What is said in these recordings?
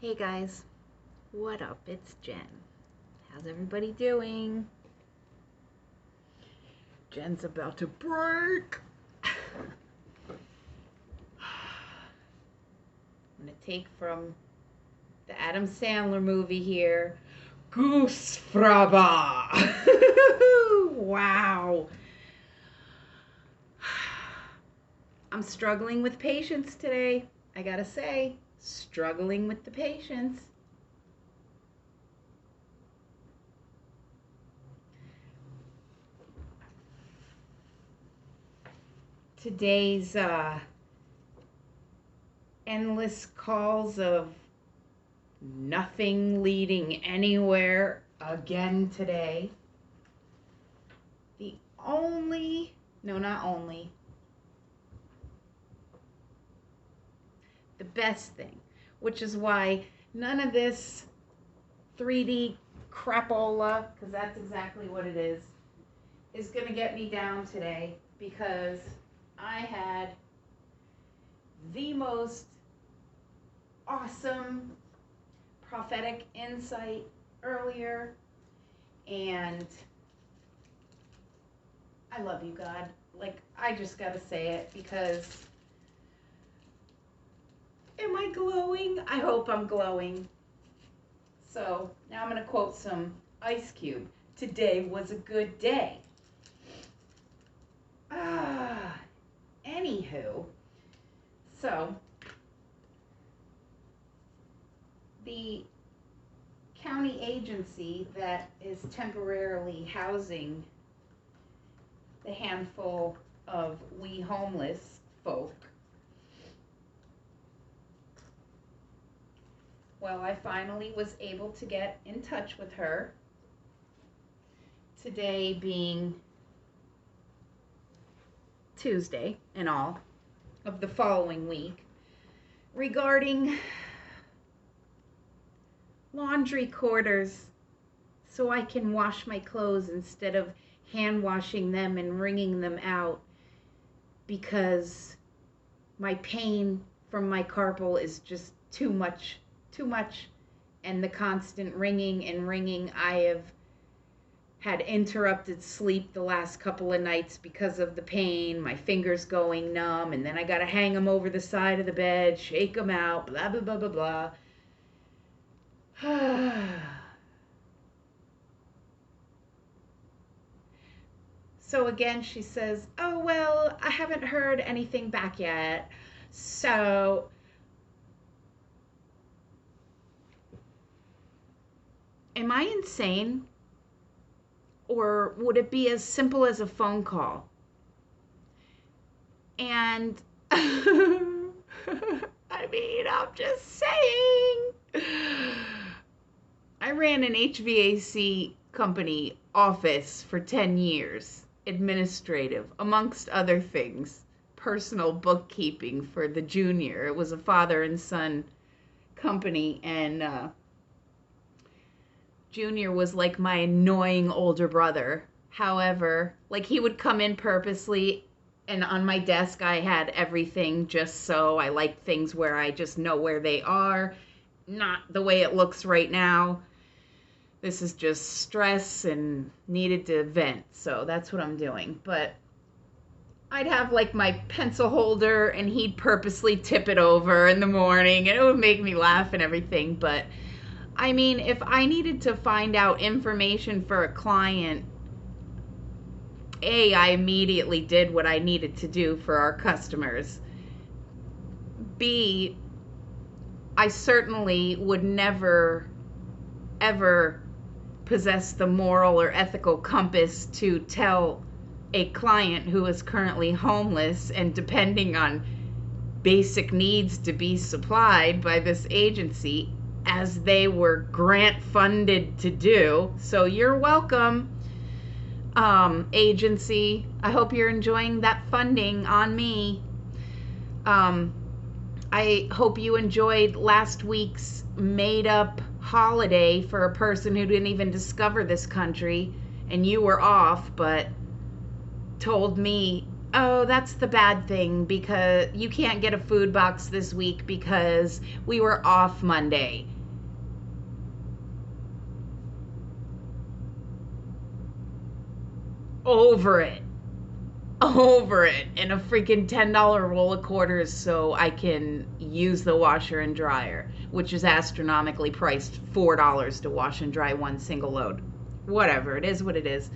Hey guys, what up? It's Jen. How's everybody doing? Jen's about to break. I'm gonna take from the Adam Sandler movie here. Goose Fraba. Wow. I'm struggling with patience today. I gotta say, struggling with the patience. Today's endless calls of nothing leading anywhere again today. The best thing, which is why none of this 3D crapola, because that's exactly what it is going to get me down today, because I had the most awesome prophetic insight earlier, and I love you, God. Like, I just gotta say it, because am I glowing? I hope I'm glowing. So now I'm gonna quote some Ice Cube. Today was a good day. Anywho, so the county agency that is temporarily housing the handful of we homeless folk, well, I finally was able to get in touch with her, today being Tuesday and all of the following week, regarding laundry quarters so I can wash my clothes instead of hand washing them and wringing them out, because my pain from my carpal is just too much, and the constant ringing and ringing. I have had interrupted sleep the last couple of nights because of the pain, my fingers going numb, and then I gotta hang them over the side of the bed, shake them out, blah, blah, blah, blah, blah. So again, she says, oh, well, I haven't heard anything back yet. So am I insane? Or would it be as simple as a phone call? And I mean, I'm just saying. I ran an HVAC company office for 10 years, administrative, amongst other things, personal bookkeeping for the junior. It was a father and son company, and Junior was like my annoying older brother. However, like, he would come in purposely, and on my desk I had everything just so. I like things where I just know where they are, not the way it looks right now. This is just stress and needed to vent, so that's what I'm doing. But I'd have like my pencil holder and he'd purposely tip it over in the morning, and it would make me laugh and everything. But I mean, if I needed to find out information for a client, A, I immediately did what I needed to do for our customers. B, I certainly would never, ever possess the moral or ethical compass to tell a client who is currently homeless and depending on basic needs to be supplied by this agency, as they were grant funded to do. So you're welcome, agency. I hope you're enjoying that funding on me. I hope you enjoyed last week's made up holiday for a person who didn't even discover this country, and you were off, but told me, oh, that's the bad thing, because you can't get a food box this week because we were off Monday. over it. Over it. And a freaking $10 roll of quarters so I can use the washer and dryer, which is astronomically priced $4 to wash and dry one single load. Whatever, it is what it is.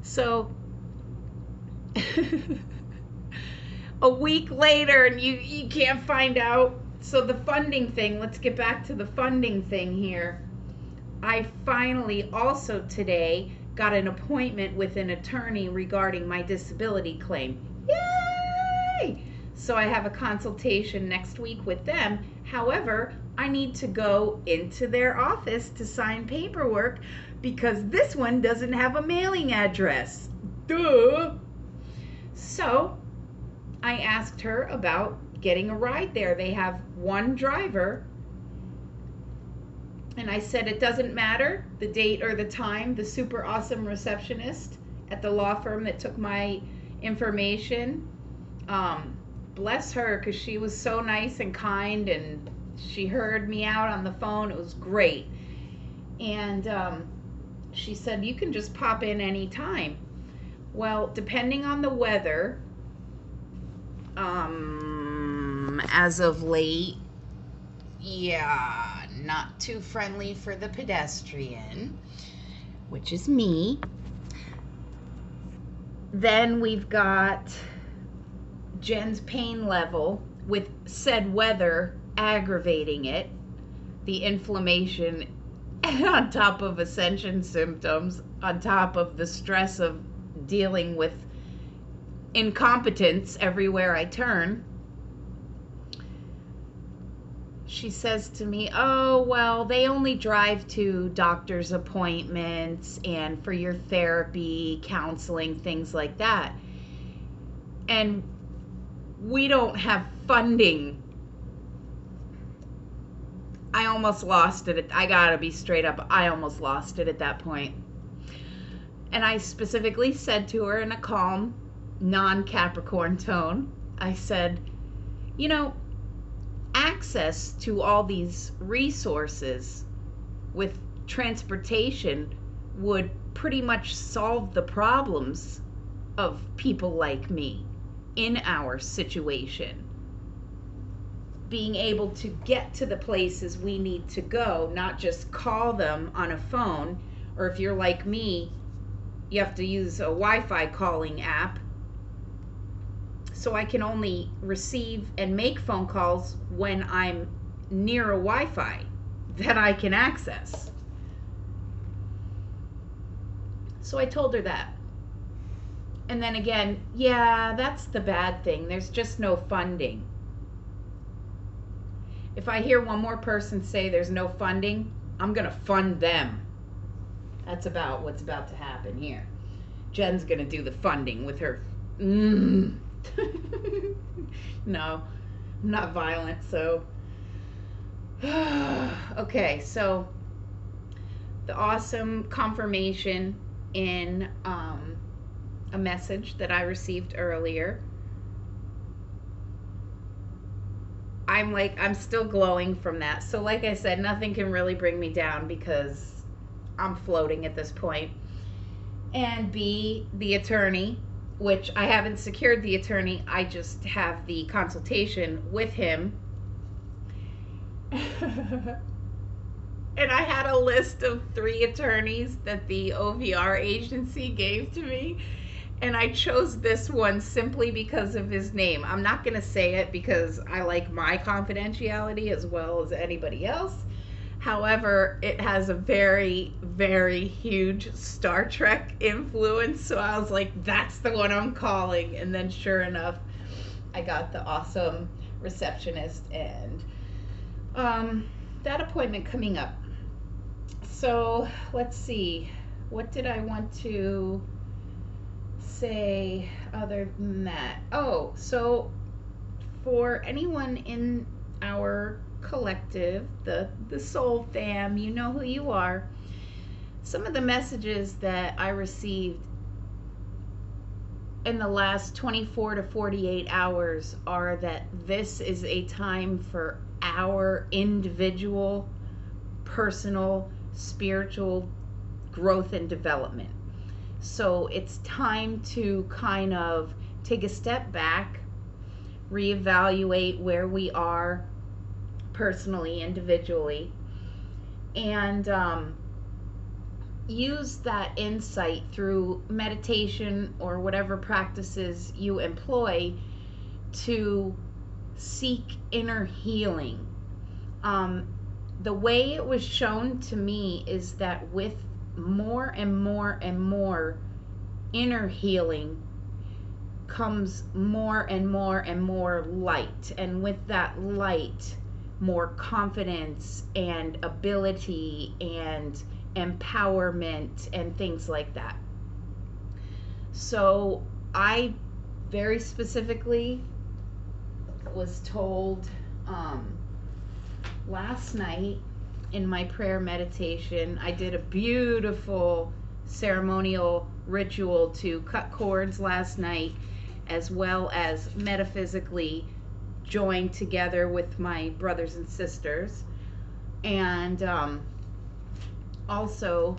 So a week later, and you can't find out. So the funding thing, let's get back to the funding thing here. I finally also today got an appointment with an attorney regarding my disability claim. Yay! So I have a consultation next week with them. However, I need to go into their office to sign paperwork because this one doesn't have a mailing address. Duh! So I asked her about getting a ride there. They have one driver. And I said, it doesn't matter the date or the time. The super awesome receptionist at the law firm that took my information, bless her, because she was so nice and kind, and she heard me out on the phone. It was great. And she said, you can just pop in anytime. Well, depending on the weather, as of late, yeah, not too friendly for the pedestrian, which is me. Then we've got Jen's pain level with said weather aggravating it, the inflammation on top of ascension symptoms, on top of the stress of dealing with incompetence everywhere I turn. She says to me, oh, well, they only drive to doctor's appointments and for your therapy, counseling, things like that. And we don't have funding. I almost lost it. I gotta be straight up. I almost lost it at that point. And I specifically said to her in a calm, non-Capricorn tone, I said, you know, access to all these resources with transportation would pretty much solve the problems of people like me in our situation. Being able to get to the places we need to go, not just call them on a phone, or if you're like me, you have to use a Wi-Fi calling app. So I can only receive and make phone calls when I'm near a Wi-Fi that I can access. So I told her that. And then again, yeah, that's the bad thing. There's just no funding. If I hear one more person say there's no funding, I'm going to fund them. That's about what's about to happen here. Jen's going to do the funding with her. No, I'm not violent, so. Okay, so the awesome confirmation in a message that I received earlier. I'm still glowing from that. So like I said, nothing can really bring me down because I'm floating at this point. And B, the attorney, which I haven't secured the attorney, I just have the consultation with him. And I had a list of 3 attorneys that the OVR agency gave to me, and I chose this one simply because of his name. I'm not going to say it because I like my confidentiality as well as anybody else. However, it has a very, very huge Star Trek influence, so I was like, that's the one I'm calling. And then sure enough, I got the awesome receptionist and that appointment coming up. So let's see, what did I want to say other than that? Oh, so for anyone in our collective, the soul fam, you know who you are. Some of the messages that I received in the last 24 to 48 hours are that this is a time for our individual, personal, spiritual growth and development. So it's time to kind of take a step back, reevaluate where we are personally, individually, and use that insight through meditation or whatever practices you employ to seek inner healing. Um, the way it was shown to me is that with more and more and more inner healing comes more and more and more light. And with that light, more confidence and ability and empowerment and things like that. So I very specifically was told last night in my prayer meditation, I did a beautiful ceremonial ritual to cut cords last night, as well as metaphysically join together with my brothers and sisters. And also,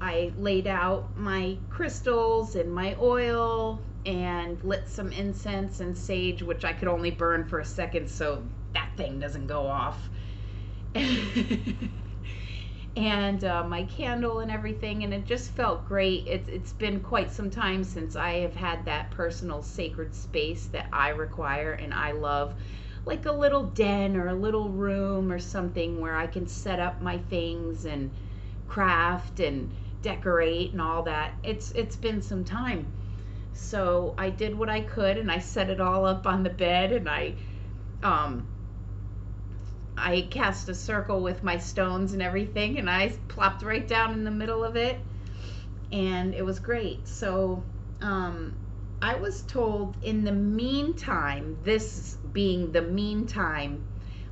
I laid out my crystals and my oil and lit some incense and sage, which I could only burn for a second so that thing doesn't go off. And my candle and everything, and it just felt great. It's been quite some time since I have had that personal sacred space that I require and I love, like a little den or a little room or something where I can set up my things and craft and decorate and all that. It's been some time. So I did what I could, and I set it all up on the bed, and I cast a circle with my stones and everything, and I plopped right down in the middle of it, and it was great. So I was told in the meantime, this being the meantime,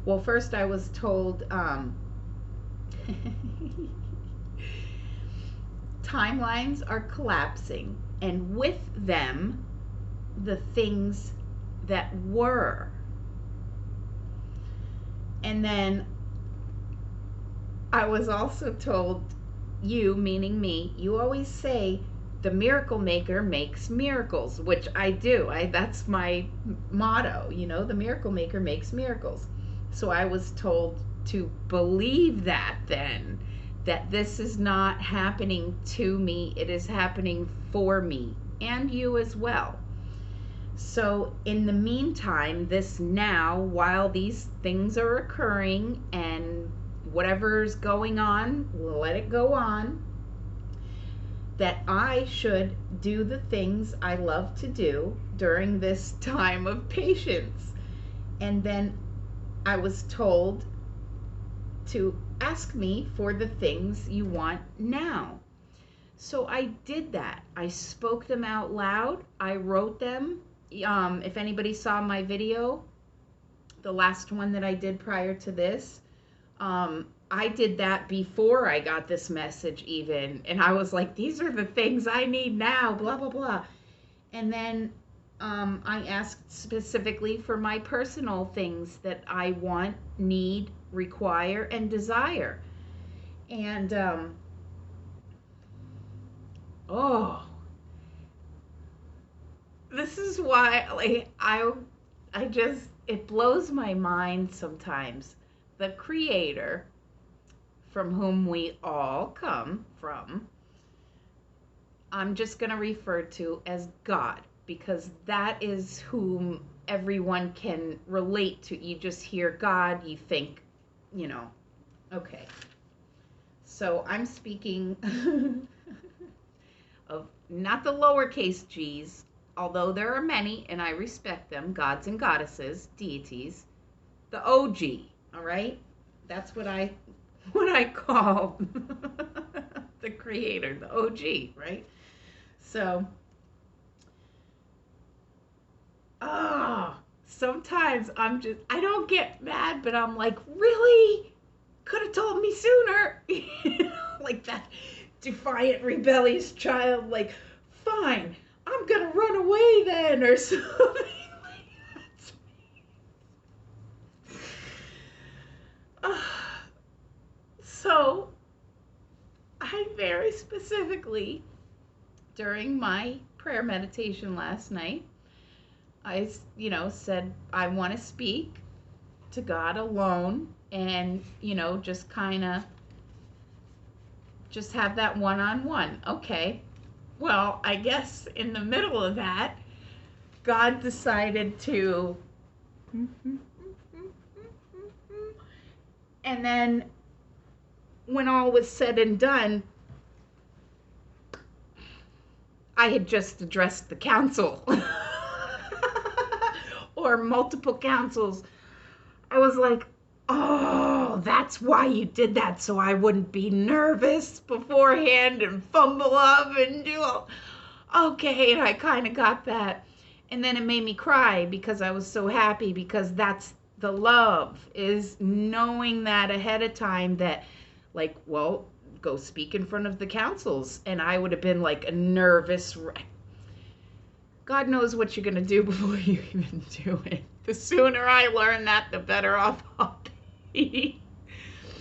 well, first I was told timelines are collapsing, and with them, the things that were. And then I was also told, you, meaning me, you always say the miracle maker makes miracles, which I do. That's my motto, the miracle maker makes miracles. So I was told to believe that then, that this is not happening to me, it is happening for me and you as well. So in the meantime, this now, while these things are occurring and whatever's going on, let it go on, that I should do the things I love to do during this time of patience. And then I was told to ask me for the things you want now. So I did that. I spoke them out loud. I wrote them. If anybody saw my video, the last one that I did prior to this, I did that before I got this message even. And I was like, these are the things I need now, blah, blah, blah. And then I asked specifically for my personal things that I want, need, require, and desire. And, this is why, like, I just, it blows my mind sometimes. The creator, from whom we all come from, I'm just going to refer to as God, because that is whom everyone can relate to. You just hear God, you think, okay. So I'm speaking of not the lowercase g's, although there are many and I respect them, gods and goddesses, deities, the OG, all right? That's what I call the creator, the OG, right? So, sometimes I don't get mad, but I'm like, really? Could have told me sooner. Like that defiant, rebellious child, like, fine, I'm gonna run away then, or something like that. So, I very specifically during my prayer meditation last night, I, said I want to speak to God alone and, just kind of just have that one-on-one. Okay. Well, I guess in the middle of that, God decided to, and then when all was said and done, I had just addressed the council or multiple councils. I was like, oh, that's why you did that, so I wouldn't be nervous beforehand and fumble up and do all. Okay, and I kind of got that. And then it made me cry because I was so happy, because that's the love, is knowing that ahead of time that, like, well, go speak in front of the councils. And I would have been like a nervous wreck. God knows what you're going to do before you even do it. The sooner I learn that, the better off I'll be.